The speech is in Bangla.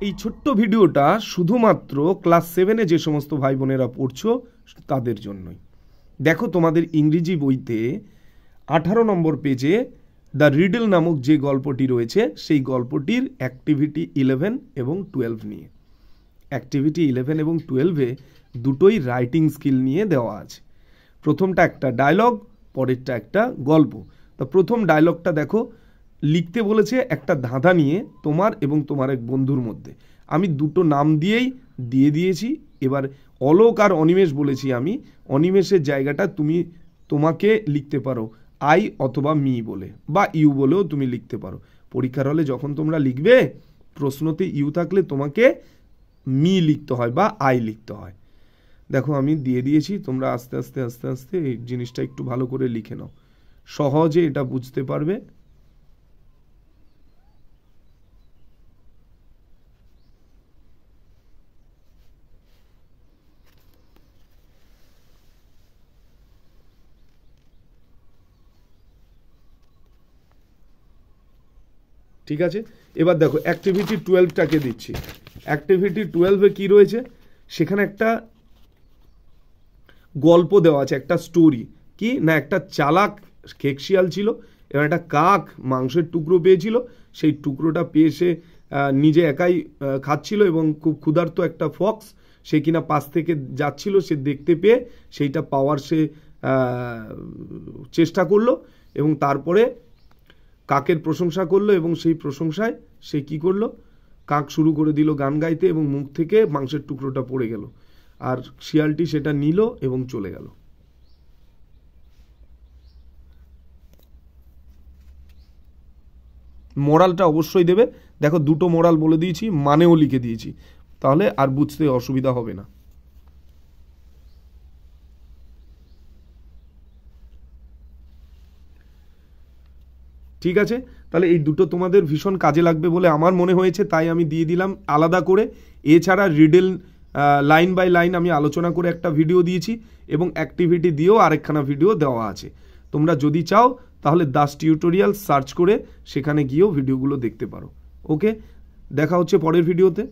এই ছোট্ট ভিডিওটা শুধুমাত্র ক্লাস 7-এ যে সমস্ত ভাই বোনেরা পড়ছো তাদের জন্যই। দেখো তোমাদের ইংরেজি বইতে 18 নম্বর পেজে দ্য রিডল নামক যে গল্পটি রয়েছে সেই গল্পটির অ্যাক্টিভিটি 11 এবং 12 নিয়ে। অ্যাক্টিভিটি 11 এবং 12-এ দুটোই রাইটিং স্কিল নিয়ে দেওয়া আছে। প্রথমটা একটা ডায়লগ, পরেরটা একটা গল্প। তো প্রথম ডায়লগটা দেখো, লিখতে বলেছে একটা ধাঁধা নিয়ে তোমার এবং তোমার এক বন্ধুর মধ্যে। আমি দুটো নাম দিয়ে দিয়েছি। এবার অলোক আর অনিমেষ বলেছি আমি। অনিমেষের জায়গাটা তোমাকে লিখতে পারো আই অথবা মি বলে, বা ইউ বলেও তুমি লিখতে পারো। পরীক্ষার হলে যখন তোমরা লিখবে, প্রশ্নতে ইউ থাকলে তোমাকে মি লিখতে হয় বা আই লিখতে হয়। দেখো আমি দিয়ে দিয়েছি, তোমরা আস্তে আস্তে আস্তে আস্তে এই জিনিসটা একটু ভালো করে লিখে নাও, সহজে এটা বুঝতে পারবে। ঠিক আছে, এবার দেখো অ্যাক্টিভিটি 12টাকে দিচ্ছি। অ্যাক্টিভিটি 12-এ কি রয়েছে, সেখানে একটা গল্প দেওয়া আছে, একটা স্টোরি। কি না, একটা চালাক খেকশিয়াল ছিল, এবার একটা কাক মাংসের টুকরো পেয়েছিল। সেই টুকরোটা পেয়ে সে নিজে একাই খাচ্ছিল, এবং খুব ক্ষুধার্ত একটা ফক্স সে কিনা পাশ থেকে যাচ্ছিল, সে দেখতে পেয়ে সেইটা পাওয়ার সে চেষ্টা করলো, এবং তারপরে কাকের প্রশংসা করলো, এবং সেই প্রশংসায় সে কি করলো, কাক শুরু করে দিল গান গাইতে, এবং মুখ থেকে মাংসের টুকরোটা পড়ে গেল, আর শিয়ালটি সেটা নিল এবং চলে গেল। মোরালটা অবশ্যই দেবে। দেখো দুটো মোরাল বলে দিয়েছি, মানেও লিখে দিয়েছি, তাহলে আর বুঝতে অসুবিধা হবে না। ঠিক আছে, তাহলে এই দুটো তোমাদের ভীষণ কাজে লাগবে বলে আমার মনে হয়েছে, তাই আমি দিয়ে দিলাম আলাদা করে। এছাড়া রিডল লাইন বাই লাইন আমি আলোচনা করে একটা ভিডিও দিয়েছি, এবং অ্যাক্টিভিটি দিয়েও আরেকখানা ভিডিও দেওয়া আছে। তোমরা যদি চাও তাহলে দাস টিউটোরিয়াল সার্চ করে সেখানে গিয়েও ভিডিওগুলো দেখতে পারো। ওকে, দেখা হচ্ছে পরের ভিডিওতে।